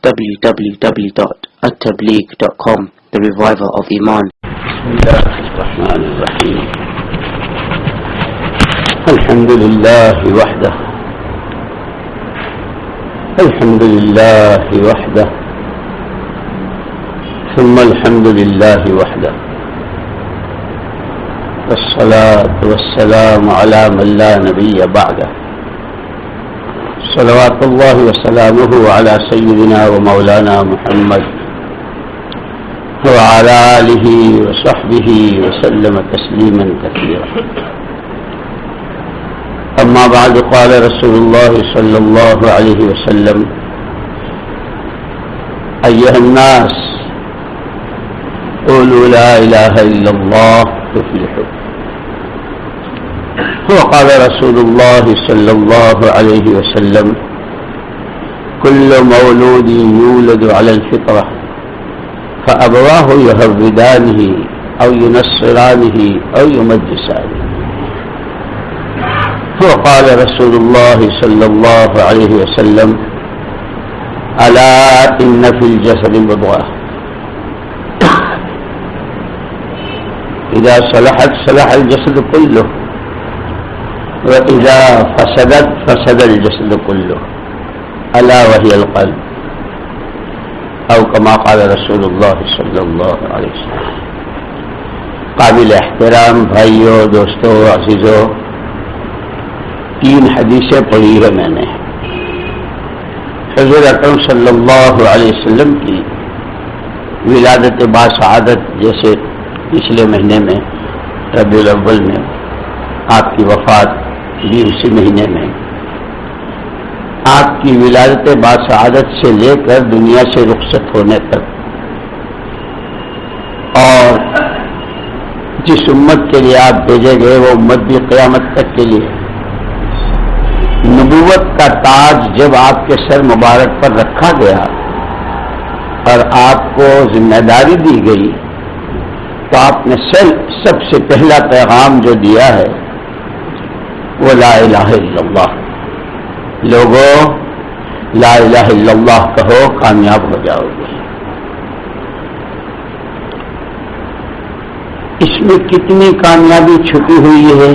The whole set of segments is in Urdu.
www.attableek.com, the reviver of Iman. Bismillahirrahmanirrahim. Alhamdulillahi wahdah. Alhamdulillahi wahdah. Thumma alhamdulillahi wahdah. Wassalatu wassalamu ala man la nabiyya ba'dah. صلوات الله وسلامه على سيدنا ومولانا محمد وعلى آله وصحبه وسلم تسليما كثيرا. أما بعد، قال رسول الله صلى الله عليه وسلم: أيها الناس قولوا لا إله إلا الله تفلحوا. وقال رسول الله صلى الله عليه وسلم: كل مولود يولد على الفطرة فأبواه يهودانه أو ينصرانه أو يمجسانه. وقال رسول الله صلى الله عليه وسلم: ألا إن في الجسد مضغة إذا صلحت صلح الجسد كله وإذا فسدت فسد الجسد كله ألا وهي القلب، أو كما قال رسول الله صلی اللہ علیہ وسلم. قابل احترام بھائیوں، دوستوں، عزیزوں، 3 حدیثیں پڑھی ہے میں نے. حضور اکرم صلی اللہ علیہ وسلم کی ولادت باسعادت، جیسے پچھلے مہینے میں ربیع الاول میں آپ کی وفات بھی اسی مہینے میں، آپ کی ولادت باسعادت سے لے کر دنیا سے رخصت ہونے تک، اور جس امت کے لیے آپ بھیجے گئے وہ امت بھی قیامت تک کے لیے. نبوت کا تاج جب آپ کے سر مبارک پر رکھا گیا اور آپ کو ذمہ داری دی گئی، تو آپ نے سب سے پہلا پیغام جو دیا ہے وہ لا الہ الا اللہ. لوگوں، لا الہ الا اللہ کہو، کامیاب ہو جاؤ گے. اس میں کتنی کامیابی چھپی ہوئی ہے،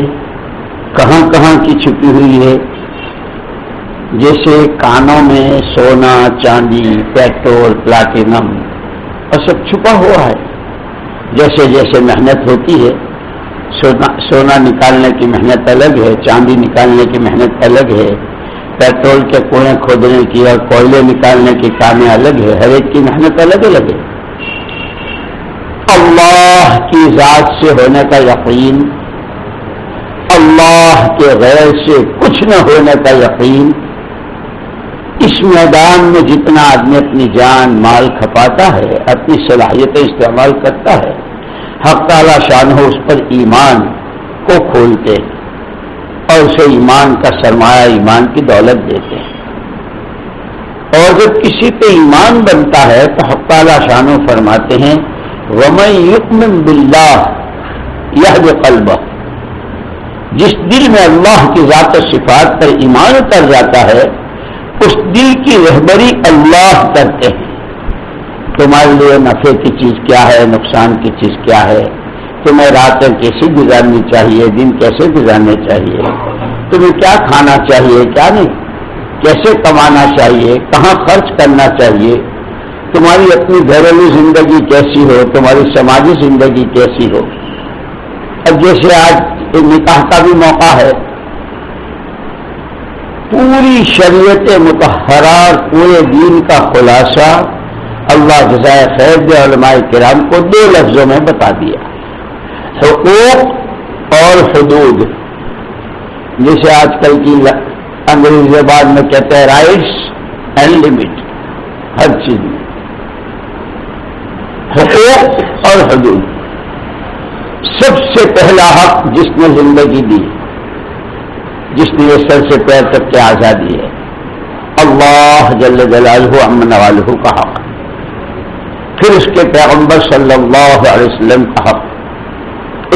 کہاں کہاں کی چھپی ہوئی ہے. جیسے کانوں میں سونا، چاندی، پیٹرول، پلاٹینم اور سب چھپا ہوا ہے. جیسے جیسے محنت ہوتی ہے، سونا نکالنے کی محنت الگ ہے، چاندی نکالنے کی محنت الگ ہے، پیٹرول کے کنویں کھودنے کی اور کوئلے نکالنے کی کامیں الگ ہے. ہر ایک کی محنت الگ الگ ہے. اللہ کی ذات سے ہونے کا یقین، اللہ کے غیر سے کچھ نہ ہونے کا یقین، اس میدان میں جتنا آدمی اپنی جان مال کھپاتا ہے، اپنی صلاحیتیں استعمال کرتا ہے، حق تعالی شان ہو اس پر ایمان کو کھولتے اور اسے ایمان کا سرمایہ، ایمان کی دولت دیتے ہیں. اور جب کسی پہ ایمان بنتا ہے تو حق تعالی شان ہو فرماتے ہیں: وَمَن يُؤْمِن بِاللَّهِ يَهْدِ قَلْبَهُ. جس دل میں اللہ کی ذات و صفات پر ایمان اتر جاتا ہے، اس دل کی رہبری اللہ کرتے ہیں. تمہارے لیے نفع کی چیز کیا ہے، نقصان کی چیز کیا ہے، تمہیں راتیں کیسے گزارنی چاہیے، دن کیسے گزارنے چاہیے، تمہیں کیا کھانا چاہیے، کیا نہیں، کیسے کمانا چاہیے، کہاں خرچ کرنا چاہیے، تمہاری اپنی گھریلو زندگی کیسی ہو، تمہاری سماجی زندگی کیسی ہو. اب جیسے آج نکاح کا بھی موقع ہے، پوری شریعت مطہرہ، پورے دین کا خلاصہ اللہ جزائے خیر دے علماء کرام کو 2 لفظوں میں بتا دیا: حقوق اور حدود. جسے آج کل کی انگریزی زبان میں کہتے ہیں رائٹس اینڈ لمٹ. ہر چیز میں حقوق اور حدود. سب سے پہلا حق جس نے زندگی دی، جس نے یہ سر سے پیر تک کی آزادی ہے، اللہ جل جلالہ عما نوالہ کا حق. پھر اس کے پیغمبر صلی اللہ علیہ وسلم کا حق،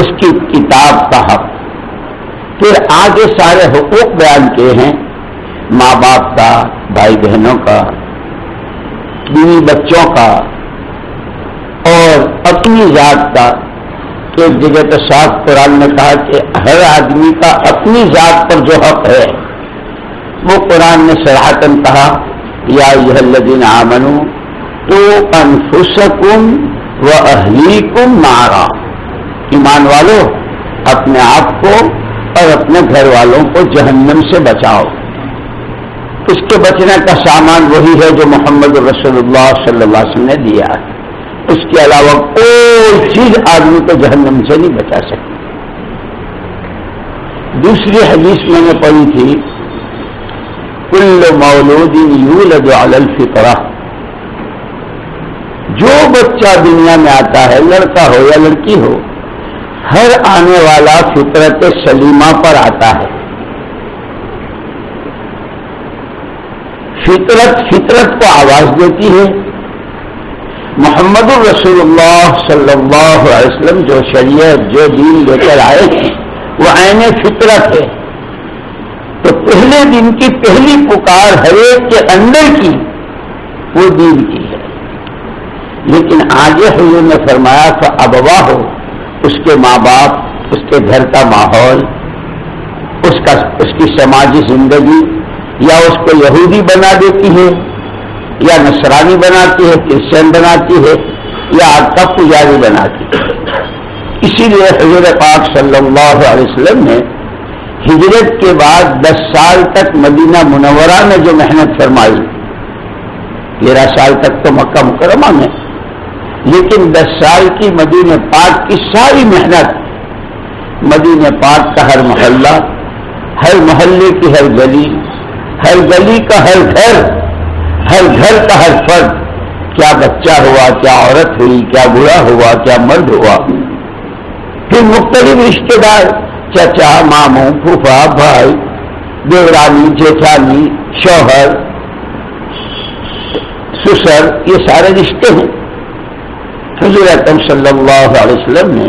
اس کی کتاب کا حق. پھر آگے سارے حقوق بیان کیے ہیں، ماں باپ کا، بھائی بہنوں کا، بیوی بچوں کا اور اپنی ذات کا. ایک جگہ تو صاف قرآن نے کہا کہ ہر آدمی کا اپنی ذات پر جو حق ہے وہ قرآن نے صراحتاً کہا یا ایھا الذین آمنوا قوا انفسکم واہلیکم نارا. ایمان والو اپنے آپ کو اور اپنے گھر والوں کو جہنم سے بچاؤ. اس کے بچنے کا سامان وہی ہے جو محمد رسول اللہ صلی اللہ علیہ وسلم نے دیا ہے. اس کے علاوہ کوئی چیز آدمی کو جہنم سے نہیں بچا سکتی. دوسری حدیث میں نے پڑھی تھی کل مولود یولد علی الفطرہ. جو بچہ دنیا میں آتا ہے لڑکا ہو یا لڑکی ہو ہر آنے والا فطرت سلیمہ پر آتا ہے. فطرت کو آواز دیتی ہے. محمد الرسول اللہ صلی اللہ علیہ وسلم جو شریعت جو دین لے کر آئے تھے وہ عین فطرت ہے. تو پہلے دن کی پہلی پکار ہر ایک کے اندر کی وہ دین کی ہے. لیکن آگے حضور نے فرمایا فابواہ ہو اس کے ماں باپ اس کے گھر کا ماحول اس کی سماجی زندگی یا اس کو یہودی بنا دیتی ہے یا نصرانی بناتی ہے کرسچن بناتی ہے یا آگ کا پجاری بناتی ہے. اسی لیے حضور پاک صلی اللہ علیہ وسلم نے ہجرت کے بعد 10 سال تک مدینہ منورہ میں جو محنت فرمائی 13 سال تک تو مکہ مکرمہ میں لیکن 10 سال کی مدینہ پاک کی ساری محنت مدینہ پاک کا ہر محلہ ہر محلے کی ہر گلی کا ہر گھر کا ہر فرد کیا بچہ ہوا کیا عورت ہوئی کیا بوڑھا ہوا کیا مرد ہوا پھر مختلف رشتے دار چچا ماموں پھوپھا بھائی دیورانی جیٹھانی شوہر سسر یہ سارے رشتے ہیں. حضور اکرم صلی اللہ علیہ وسلم نے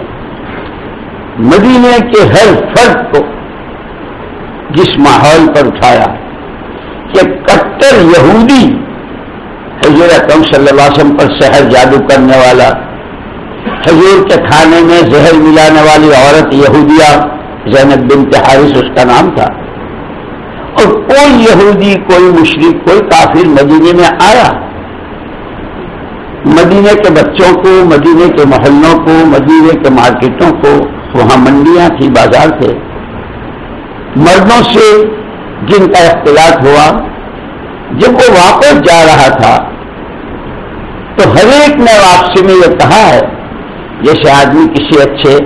مدینے کے ہر فرد کو جس ماحول پر اٹھایا کہ کٹر یہودی حضور اکرم صلی اللہ علیہ وسلم پر سحر جادو کرنے والا حضور کے کھانے میں زہر ملانے والی عورت یہودیہ زینب بنت حارث اس کا نام تھا اور کوئی یہودی کوئی مشرک کوئی کافر مدینے میں آیا مدینے کے بچوں کو مدینے کے محلوں کو مدینے کے مارکیٹوں کو وہاں منڈیاں تھی بازار تھے مردوں سے جن کا اختلاط ہوا جب وہ واپس جا رہا تھا تو ہر ایک نے واپسی میں یہ کہا ہے جیسے آدمی کسی اچھے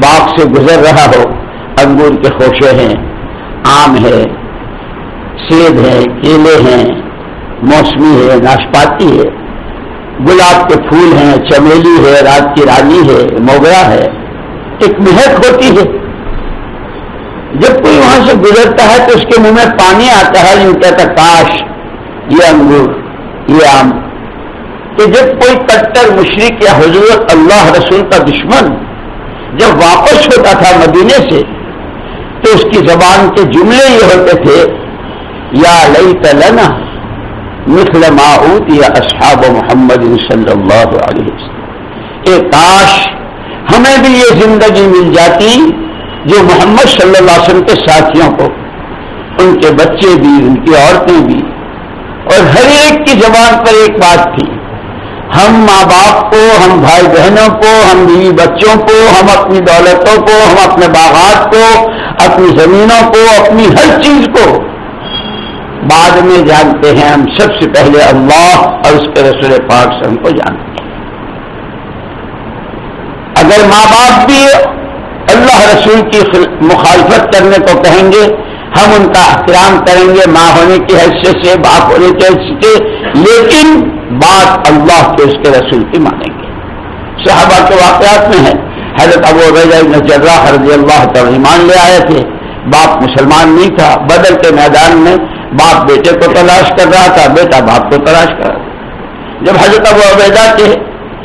باغ سے گزر رہا ہو انگور کے خوشے ہیں آم ہے سیب ہے کیلے ہیں موسمی ہے ناشپاتی ہے گلاب کے پھول ہیں چمیلی ہے رات کی رانی ہے موگرا ہے ایک مہک ہوتی ہے. جب کوئی وہاں سے گزرتا ہے تو اس کے منہ میں پانی آتا ہے یوں کہتا کاش یہ انگور یہ آم. کہ جب کوئی کٹر مشرک یا حضور اللہ رسول کا دشمن جب واپس ہوتا تھا مدینے سے تو اس کی زبان کے جملے یہ ہوتے تھے یا لیت لنا مثل ما اوتی اصحاب محمد صلی اللہ علیہ وسلم. اے کاش ہمیں بھی یہ زندگی مل جاتی جو محمد صلی اللہ علیہ وسلم کے ساتھیوں کو ان کے بچے بھی ان کی عورتیں بھی اور ہر ایک کی زبان پر ایک بات تھی ہم ماں باپ کو ہم بھائی بہنوں کو ہم بیوی بچوں کو ہم اپنی دولتوں کو ہم اپنے باغات کو اپنی زمینوں کو اپنی ہر چیز کو بعد میں جانتے ہیں ہم سب سے پہلے اللہ اور اس کے رسول پاک سے ہم کو جانتے ہیں. اگر ماں باپ بھی اللہ رسول کی مخالفت کرنے کو کہیں گے ہم ان کا احترام کریں گے ماں ہونے کی حیثیت سے باپ ہونے کی حیثیت سے لیکن بات اللہ کے اس کے رسول کی مانیں گے. صحابہ کے واقعات میں ہے حضرت ابو عبیدہ بن جراح رضی اللہ تعالی ایمان لے آئے تھے باپ مسلمان نہیں تھا بدر کے میدان میں باپ بیٹے کو تلاش کر رہا تھا بیٹا باپ کو تلاش کر رہا تھا. جب حضرت ابو عبیدہ کے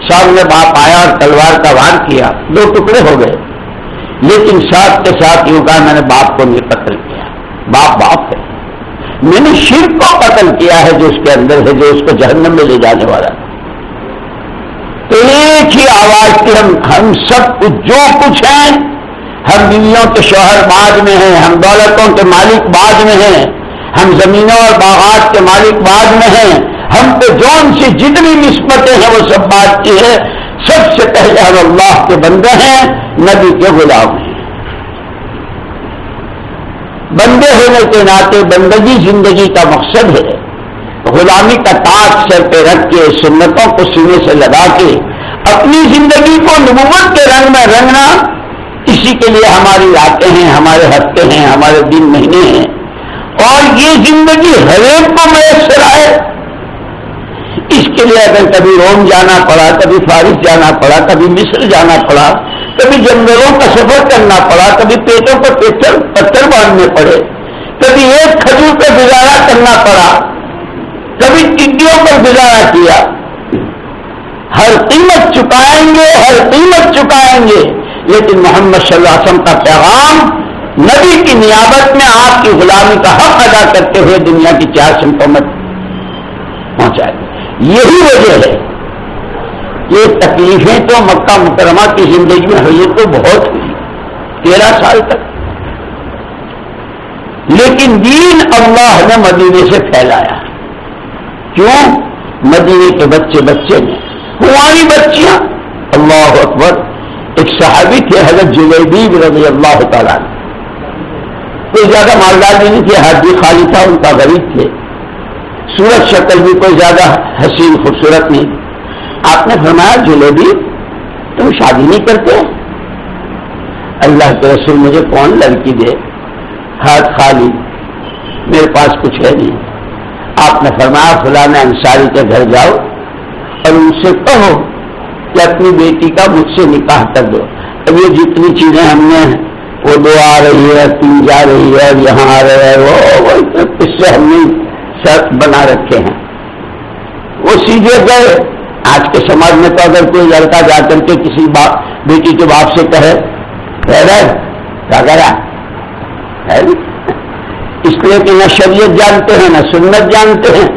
سامنے باپ آیا اور تلوار کا وار کیا 2 ٹکڑے ہو گئے لیکن ساتھ کے ساتھ یوں کہا میں نے باپ کو نہیں قتل کیا باپ باپ ہے میں نے شرک کو قتل کیا ہے جو اس کے اندر ہے، جو اس کو جہنم میں لے جانے والا ہے۔ تو ایک ہی آواز کی ہم سب جو کچھ ہیں، ہم بیویوں کے شوہر بعد میں ہیں، ہم دولتوں کے مالک بعد میں ہیں، ہم زمینوں اور باغات کے مالک بعد میں ہیں، ہم پہ جون سی جتنی نسبتیں ہیں وہ سب بات کی ہے۔ سب سے پہلے ہم اللہ کے بندے ہیں، نبی کے غلام ہیں۔ بندے ہونے کے ناطے بندگی زندگی کا مقصد ہے۔ غلامی کا تاج سر پہ رکھ کے، سنتوں کو سینے سے لگا کے اپنی زندگی کو نبوت کے رنگ میں رنگنا، اسی کے لیے ہماری راتیں ہیں، ہمارے ہفتے ہیں، ہمارے دن مہینے ہیں، اور یہ زندگی ہر ایک کو میسر آئے۔ اس کے لیے اگر کبھی روم جانا پڑا، کبھی فارس جانا پڑا، کبھی مصر جانا پڑا، کبھی جنگلوں کا سفر کرنا پڑا، کبھی پیٹوں پر پتھر باندھنے پڑے، کبھی ایک کھجور پہ گزارا کرنا پڑا، کبھی ٹڈیوں پر گزارا کیا، ہر قیمت چکائیں گے، ہر قیمت چکائیں گے، لیکن محمد صلی اللہ علیہ وسلم کا پیغام نبی کی نیابت میں آپ کی غلامی کا حق ادا کرتے ہوئے دنیا کی 4 سمتوں میں پہنچائے۔ یہی وجہ ہے، یہ تکلیفیں تو مکہ مکرمہ کی زندگی میں ہوئی تو بہت ہوئی، 13 سال تک، لیکن دین اللہ نے مدینے سے پھیلایا۔ کیوں؟ مدینے کے بچے نے، کنواری بچیاں، اللہ اکبر۔ ایک صحابی تھے حضرت جلیبیب رضی اللہ تعالیٰ عنہ، کوئی زیادہ مالدار بھی نہیں تھے، ہاتھ بھی خالی تھا ان کا، غریب تھے، صورت شکل بھی کوئی زیادہ حسین خوبصورت نہیں۔ آپ نے فرمایا جلیبی تم شادی نہیں کرتے؟ اللہ کے رسول مجھے کون لڑکی دے، ہاتھ خالی، میرے پاس کچھ ہے نہیں۔ آپ نے فرمایا فلاں انصاری کے گھر جاؤ اور ان سے کہو کہ اپنی بیٹی کا مجھ سے نکاح کر دو۔ اب یہ جتنی چیزیں ہم نے، وہ 2 آ رہی ہے، 3 جا رہی ہے، یہاں آ رہے ہیں، وہ اس سے ہم نے شرط بنا رکھے ہیں، وہ سیدھے گئے۔ آج کے سماج میں تو اگر کوئی لڑکا جا کر کے کسی بیٹی کے باپ سے کہے کیا کرا ہے، اس لیے کہ نہ شریعت جانتے ہیں، نہ سنت جانتے ہیں،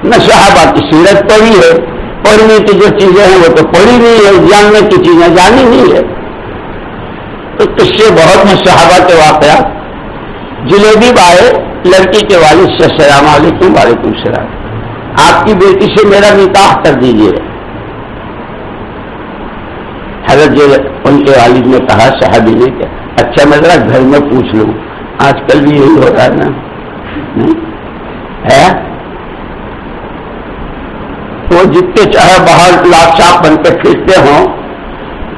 نہ صحابہ کی سیرت پڑھی ہے، پڑھنے کی جو چیزیں ہیں وہ تو پڑھی نہیں ہے، جاننے کی چیزیں جانی نہیں ہے۔ تو اس سے بہت میں صحابہ کے واقعات۔ جلیبی آئے، لڑکی کے والد سے السلام علیکم، وعلیکم السلام، آپ کی بیٹی سے میرا نکاح کر دیجیے۔ حضرت ان کے والد نے کہا صحابی نے کہ اچھا میں ذرا گھر میں پوچھ لوں، آج کل بھی یہی ہو رہا ہے نا، ہے وہ جتنے چاہے باہر لاپچاپ بن کے پھرتے ہوں،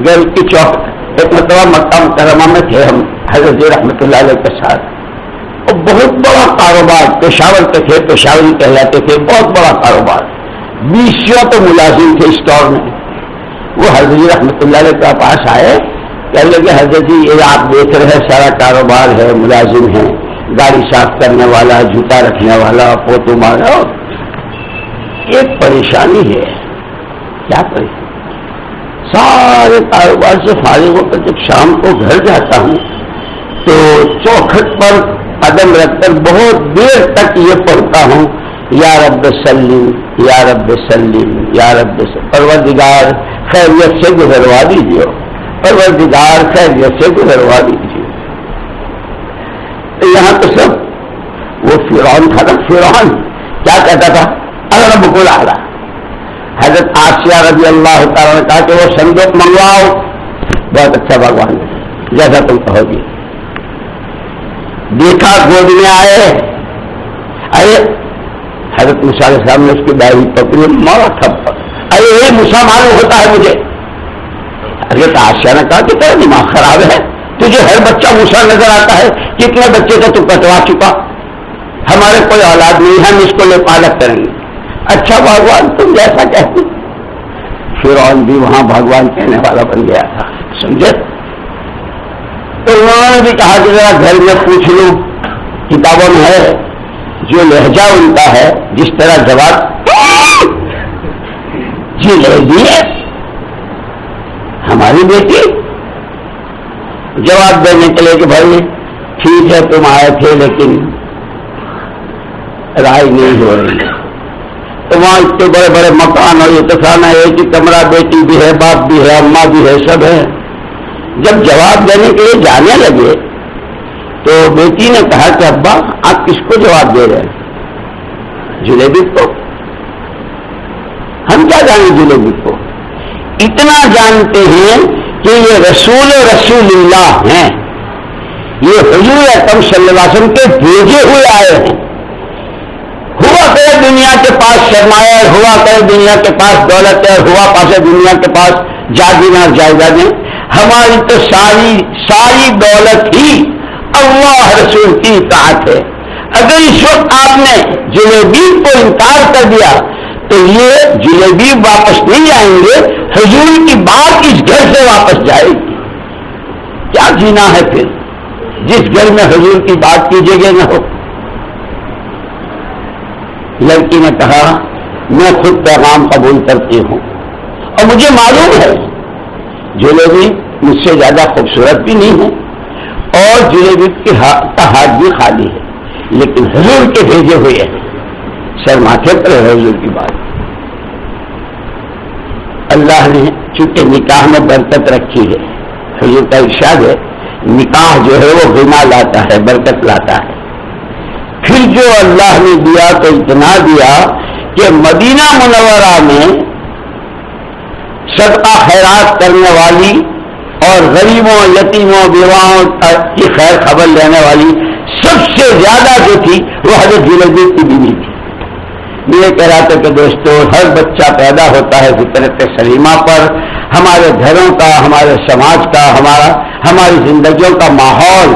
گھر کی چوک۔ ایک مرتبہ مکہ مکرمہ میں تھے ہم حضرت رحمۃ اللہ علیہ کے ساتھ، اور بہت بڑا کاروبار، پشاور کے تھے، پشاوری کہلاتے تھے، بہت بڑا کاروبار، 20 تو ملازم تھے اسٹور میں۔ وہ حضرت رحمۃ اللہ علیہ کے پاس آئے، کہنے لگے حضرت جی یہ آپ دیکھ رہے ہیں سارا کاروبار ہے، ملازم ہیں، گاڑی صاف کرنے والا، جوتا رکھنے والا، پوتو مارا، ایک پریشانی ہے۔ کیا پریشانی؟ سارے کاروبار سے فارغ ہو کر جب شام کو گھر جاتا ہوں تو چوکھٹ پر قدم رکھ کر بہت دیر تک یہ پڑھتا ہوں، یا رب سلم، یا رب سلم، یا رب سلم، پروردگار خیریت سے گزروا دیجیے، پروردگار خیریت سے گزروا دیجیے۔ یہاں تو سب وہ فرعون تھا نا، فرعون کیا کہتا تھا؟ ربکم الاعلی۔ حضرت آسیہ رضی اللہ تعالیٰ نے کہا کہ وہ صندوق منگواؤ، بہت اچھا بھگوان جیسا تم کہو گی۔ دیکھا گود میں آئے، حضرت موسیٰ علیہ السلام نے اس کی داڑھی پکڑی، مارا تھپڑ، ارے یہ موسیٰ معلوم ہوتا ہے مجھے۔ حضرت آسیہ نے کہا کہ تیرا دماغ خراب ہے، تجھے ہر بچہ موسیٰ نظر آتا ہے، کتنے بچے کا تو کٹوا چکا، ہمارے کوئی اولاد نہیں، ہم اس کو لے پالک کریں گے۔ اچھا بھگوان تم جیسا کہتے۔ فرعون بھی وہاں بھگوان کہنے والا بن گیا تھا، سمجھے؟ تو انہوں نے بھی کہا کہ ذرا گھر میں پوچھ لوں، کتابوں میں ہے، جو لہجہ ان کا ہے، جس طرح جواب جی لے دیے ہماری بیٹی، جواب دینے کے لیے کہ بھائی ٹھیک ہے تم آئے تھے، لیکن رائے نہیں ہو رہی ہے. تو وہاں اتنے بڑے بڑے مکان اور یہ تفانہ ایک ہی کمرہ، بیٹی بھی ہے، باپ بھی ہے، اماں بھی ہے، سب ہے. جب جواب دینے کے لیے جانے لگے تو بیٹی نے کہا کہ ابا آپ کس کو جواب دے رہے ہیں؟ جلیبی کو. ہم کیا جانیں جلیبی کو؟ اتنا جانتے ہیں کہ یہ رسول اللہ ہیں، یہ حضور اکرم صلی اللہ علیہ وسلم کے بھیجے ہوئے آئے ہیں. ہوا کرے دنیا کے پاس سرمایہ، ہوا کرے دنیا کے پاس دولت ہے، ہوا پاسے دنیا کے پاس جائیدادیں اور جائیدادیں، ہماری تو ساری دولت ہی اللہ رسول کی اطاعت ہے. اگر اس وقت آپ نے جلیبی کو انکار کر دیا تو یہ جلیبی واپس نہیں آئیں گے، حضور کی بات اس گھر سے واپس جائے گی. کیا جینا ہے پھر جس گھر میں حضور کی بات کی جگہ نہ ہو؟ لڑکی نے کہا میں خود پیغام قبول کرتی ہوں اور مجھے معلوم ہے جلیبی مجھ سے زیادہ خوبصورت بھی نہیں ہے اور جلیبی کا ہاتھ بھی خالی ہے، لیکن حضور کے بھیجے ہوئے ہیں. سر ماتھے پر ہے حضور کی بات. اللہ نے چونکہ نکاح میں برکت رکھی ہے، حضور کا ارشاد ہے نکاح جو ہے وہ غنا لاتا ہے، برکت لاتا ہے. پھر جو اللہ نے دیا تو اتنا دیا کہ مدینہ منورہ میں صدقہ خیرات کرنے والی اور غریبوں، یتیموں، بیواؤں کی خیر خبر لینے والی سب سے زیادہ جو تھی وہ حضرت جلیبی کی بیوی تھی. یہ کہہ رہا تھا کہ دوستو ہر بچہ پیدا ہوتا ہے فطرت سلیمہ پر. ہمارے گھروں کا، ہمارے سماج کا، ہماری زندگیوں کا ماحول،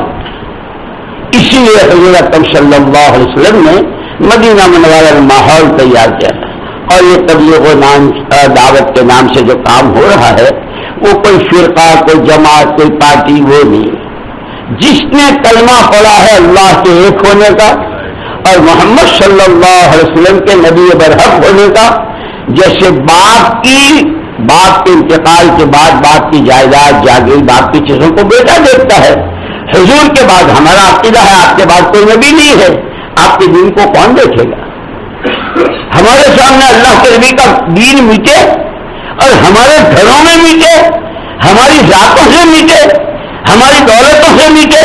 اسی لیے حضور اکرم صلی اللہ علیہ وسلم نے مدینہ منورہ میں ماحول تیار کیا تھا. اور یہ تبلیغ و دعوت کے نام سے جو کام ہو رہا ہے وہ کوئی فرقہ، کوئی جماعت، کوئی پارٹی وہ نہیں. جس نے کلمہ پڑھا ہے اللہ کے ایک ہونے کا اور محمد صلی اللہ علیہ وسلم کے نبی برحق ہونے کا، جیسے باپ کے انتقال کے بعد باپ کی جائیداد، جاگیر، باپ کی چیزوں کو بیٹا دیکھتا ہے، حضور کے بعد ہمارا عقیدہ ہے آپ کے بعد کوئی نبی نہیں ہے، آپ کے دین کو کون دیکھے گا؟ ہمارے سامنے اللہ کے نبی کا دین مٹے اور ہمارے گھروں میں مٹے، ہماری ذاتوں سے مٹے، ہماری دولتوں سے مٹے.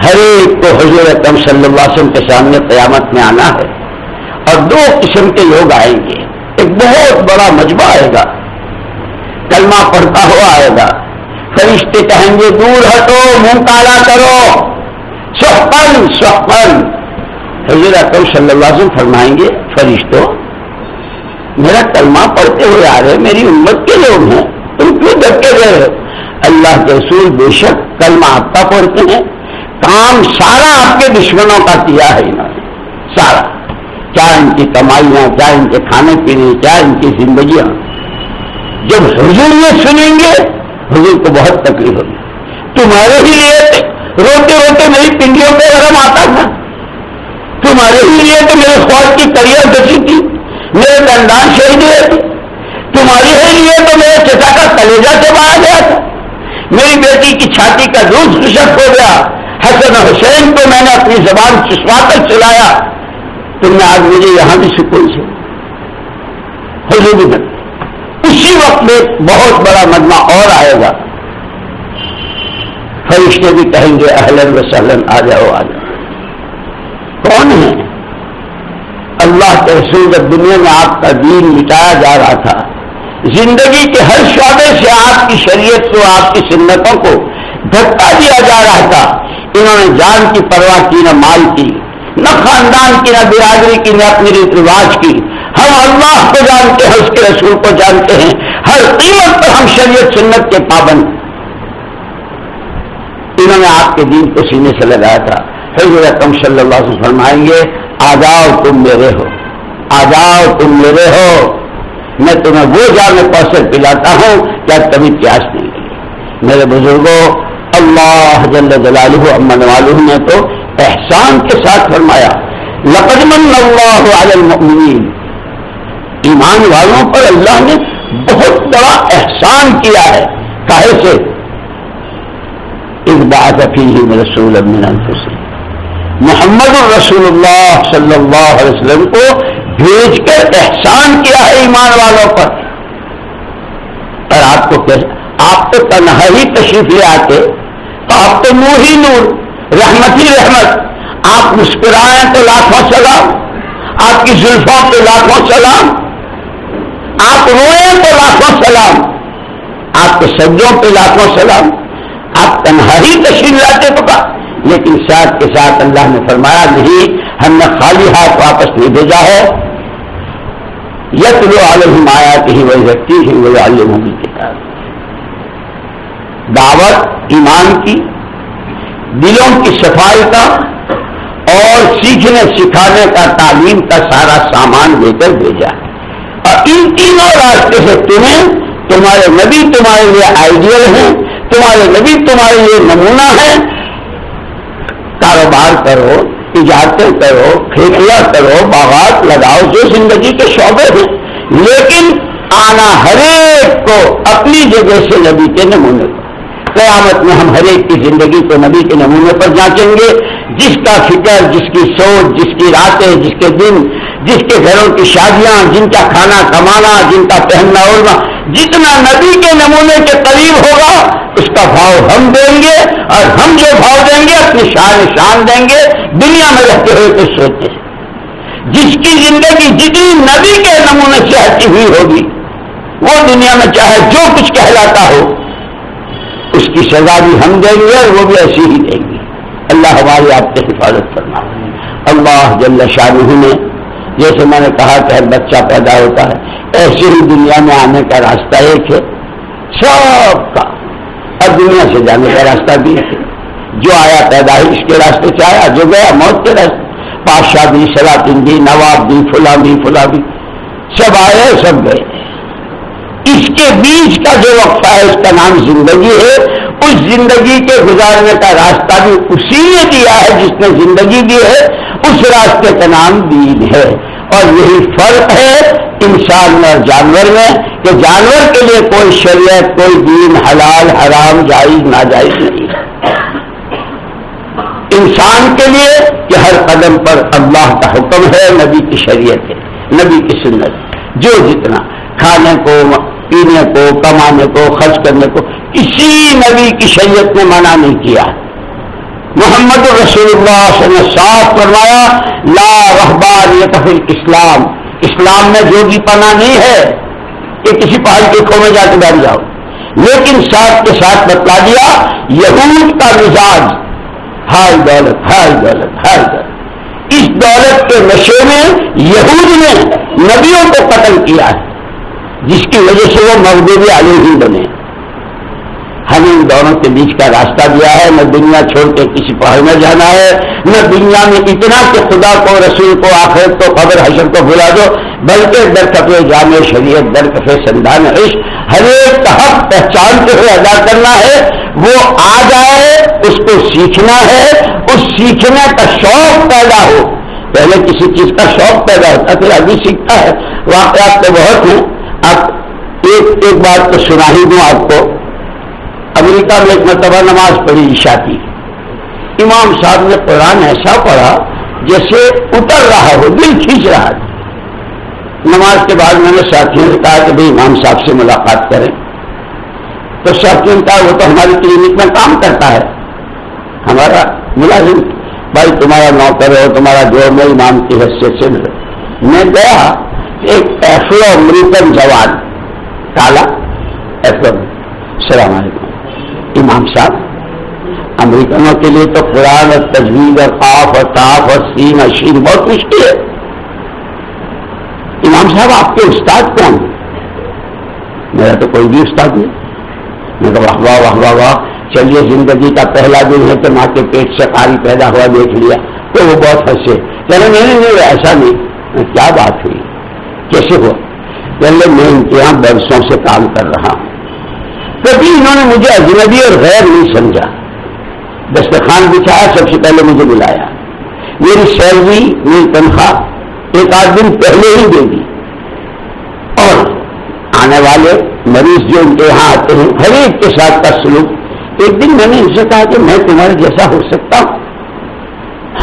ہر ایک کو حضور اکرم صلی اللہ علیہ وسلم کے سامنے قیامت میں آنا ہے اور دو قسم کے لوگ آئیں گے. ایک بہت بڑا مجمع آئے گا، کلمہ پڑھتا ہوا آئے گا، فرشتے کہیں گے دور ہٹو، منہ کالا کرو، سحقن سحقن. حضور اکرم صلی اللہ علیہ وسلم فرمائیں گے فرشتوں میرا کلمہ پڑھتے ہوئے آ رہے، میری امت کے لوگ ہیں، تم کیوں دھکے دے رہے؟ اللہ کے رسول بے شک کلمہ آپ کا پڑھتے ہیں، کام سارا آپ کے دشمنوں کا کیا ہے انہوں نے، سارا، کیا ان کی کمائیاں، کیا ان کے کھانے پینے، کیا ان کی زندگیاں. جب حضور یہ سنیں گے حضور کو بہت تکلیف ہوگی. تمہارے ہی لیے روتے روتے میری پنڈیوں پہ گرم آتا تھا، تمہارے ہی لیے تو میرے خواب کی کریئر بچی تھی، میرے خاندان شہید ہوئے تھے، تمہارے ہی لیے تو میرے چچا کا کلیجہ چبایا گیا تھا، میری بیٹی کی چھاتی کا دودھ خشک ہو گیا، حسن حسین کو میں نے اپنی زبان چسوا کر چلایا، تم نے آج مجھے یہاں بھی سکون سے حضور بھی. اسی وقت میں بہت بڑا مجمع اور آئے گا، فرشتے بھی کہیں گے اہلاً و سہلاً، آ جاؤ آ جاؤ. کون ہے؟ اللہ کے رسول جب دنیا میں آپ کا دین مٹایا جا رہا تھا، زندگی کے ہر شعبے سے آپ کی شریعت کو، آپ کی سنتوں کو دھکا دیا جا رہا تھا. انہوں نے جان کی پرواہ کی، نہ مال کی، نہ خاندان کی، نہ برادری کی، نہ اپنی ریت رواج کی. ہم اللہ کو جانتے ہیں، اس کے رسول کو جانتے ہیں، ہر قیمت پر ہم شریعت سنت کے پابند. انہوں نے آپ کے دین کو سینے سے لگایا تھا. حضور اکرم صلی اللہ علیہ وسلم فرمائیں گے آ جاؤ تم میرے ہو، آ جاؤ تم میرے ہو، میں تمہیں وہ جامع کوثر پلاتا ہوں کیا کبھی پیاس نہیں لگی. میرے بزرگوں، اللہ جل جلالہ امن والہ نے تو احسان کے ساتھ فرمایا لقد من اللہ علی المؤمنین، ایمان والوں پر اللہ نے بہت بڑا احسان کیا ہے. کاہے سے؟ اذ بعث فیہم رسولا من انفسہم، محمد رسول اللہ صلی اللہ علیہ وسلم کو بھیج کر احسان کیا ہے ایمان والوں پر. اور آپ تو تنہا ہی تشریف لے آتے تو آپ تو نور ہی نور، رحمت ہی رحمت. آپ مسکرائیں تو لاکھوں سلام، آپ کی زلفوں پہ لاکھوں سلام، آپ روئیں تو لاکھوں سلام، آپ کے سجدوں پہ لاکھوں سلام. آپ تنہا ہی تشریف لاتے پکا، لیکن ساتھ کے ساتھ اللہ نے فرمایا نہیں، ہم نے خالی ہاتھ واپس نہیں بھیجا ہے. یتلو علیہم آیاتہ ویزکیہم ویعلمہم الکتاب. دعوت ایمان کی، دلوں کی صفائی کا اور سیکھنے سکھانے کا، تعلیم کا سارا سامان لے کر بھیجا. اور ان تینوں راستے سے تمہارے نبی تمہارے لیے آئیڈیل ہیں، تمہارے نبی تمہارے لیے نمونہ ہیں. کاروبار کرو، تجارتیں کرو، کھیتیاں کرو، باغات لگاؤ، جو زندگی کے شعبے ہیں، لیکن آنا ہر ایک کو اپنی جگہ سے نبی کے نمونے پر. قیامت میں ہم ہر ایک کی زندگی کو نبی کے نمونے پر جانچیں گے. جس کا فکر، جس کی سوچ، جس کی راتیں، جس کے دن، جس کے گھروں کی شادیاں، جن کا کھانا کمانا، جن کا پہننا اوڑھنا جتنا نبی کے نمونے کے قریب ہوگا اس کا بھاؤ ہم دیں گے. اور ہم جو بھاؤ دیں گے اپنی شان دیں گے. دنیا میں رہتے ہوئے کچھ سوچیں، جس کی زندگی جتنی نبی کے نمونے سے ہٹی ہوئی ہوگی وہ دنیا میں چاہے جو کچھ کہلاتا ہو اس کی سزا بھی ہم دیں گے اور وہ بھی ایسی ہی دیں گے. اللہ ہماری آپ کی حفاظت کرنا. اللہ جل شانہ نے جیسے میں نے کہا کہ ہر بچہ پیدا ہوتا ہے، ایسے ہی دنیا میں آنے کا راستہ ایک ہے سب کا، اور دنیا سے جانے کا راستہ بھی ہے. جو آیا پیدائش کے راستے سے آیا، جو گیا موت کے راستے. بادشاہ بھی، سلاطین بھی، نواب بھی، فلاں بھی، سب آئے سب گئے. اس کے بیچ کا جو وقفہ ہے اس کا نام زندگی ہے. اس زندگی کے گزارنے کا راستہ بھی اسی نے دیا ہے جس نے زندگی دی ہے. اس راستے کا نام دین ہے. اور یہی فرق ہے انسان اور جانور میں کہ جانور کے لیے کوئی شریعت، کوئی دین، حلال حرام، جائز ناجائز نہیں ہے. انسان کے لیے کہ ہر قدم پر اللہ کا حکم ہے، نبی کی شریعت ہے، نبی کی سنت. جو جتنا کھانے کو، پینے کو، کمانے کو، خرچ کرنے کو کسی نبی کی شریعت نے منع نہیں کیا. محمد رسول اللہ صلی اللہ علیہ وسلم نے صاف فرمایا لا رہبانیت فی الاسلام. اسلام میں جوگی پنا نہیں ہے کہ کسی پہاڑ کے کھو میں جا کے بیٹھ جاؤ. لیکن ساتھ کے ساتھ بتلا دیا یہود کا مزاج ہائی دولت، ہائی دولت، ہائی دولت. اس دولت کے نشے میں یہود نے نبیوں کو قتل کیا ہے، جس کی وجہ سے وہ مغضوب علیہ بنے. ہمیں ان دونوں کے بیچ کا راستہ دیا ہے. نہ دنیا چھوڑ کے کسی پہاڑ میں جانا ہے، نہ دنیا میں اتنا کہ خدا کو، رسول کو، آخرت کو، قبر حشر کو بھلا دو، بلکہ در کفے جامع شریعت، در کفے سندان عشق ہر ایک کا حق پہچانتے ہوئے ادا کرنا ہے. وہ آ جائے، اس کو سیکھنا ہے، اس سیکھنے کا شوق پیدا ہو. پہلے کسی چیز کا شوق پیدا ہوتا پھر ابھی سیکھتا ہے. واقعات تو بہت ہیں. اب ایک بات تو سنا ہی دوں آپ کو. امریکہ میں ایک مرتبہ نماز پڑھی عشاء کی. امام صاحب نے قرآن ایسا پڑھا جیسے اتر رہا ہو، دل کھینچ رہا تھا. نماز کے بعد میں نے ساتھیوں سے کہا کہ بھائی امام صاحب سے ملاقات کریں. تو ساتھیوں نے کہا وہ تو ہماری کلینک میں کام کرتا ہے، ہمارا ملازم. بھائی تمہارا نوکر ہو، تمہارا جو میں امام کی حیثیت سے ملے. میں گیا، ایک ایفرو امریکن جوان، کالا ایفرو. السلام علیکم. امام صاحب امریکنوں کے لیے تو قرآن اور تجوید اور قاف اور کاف اور سین اور شین بہت مشکل ہے. امام صاحب آپ کے استاد کون ہیں؟ میرا تو کوئی بھی استاد نہیں. میں تو واہ واہ واہ واہ، چلیے زندگی کا پہلا دن ہے کہ ماں کے پیٹ سے قاری پیدا ہوا دیکھ لیا. تو وہ بہت ہنسے. کہنے نہیں ایسا نہیں. کیا بات ہوئی، کیسے ہوا؟ پہلے میں ان کے یہاں برسوں سے کام کر رہا ہوں، کبھی انہوں نے مجھے اجنبی اور غیر نہیں سمجھا. دسترخوان بچھایا، سب سے پہلے مجھے بلایا. میری سیلری، میری تنخواہ ایک آدھ دن پہلے ہی دے دی. اور آنے والے مریض جو ان کے یہاں آتے ہیں ہر ایک کے ساتھ کا سلوک. ایک دن میں نے ان سے کہا کہ میں تمہارے جیسا ہو سکتا ہوں؟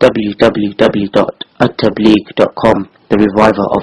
www.attableek.com, the reviver of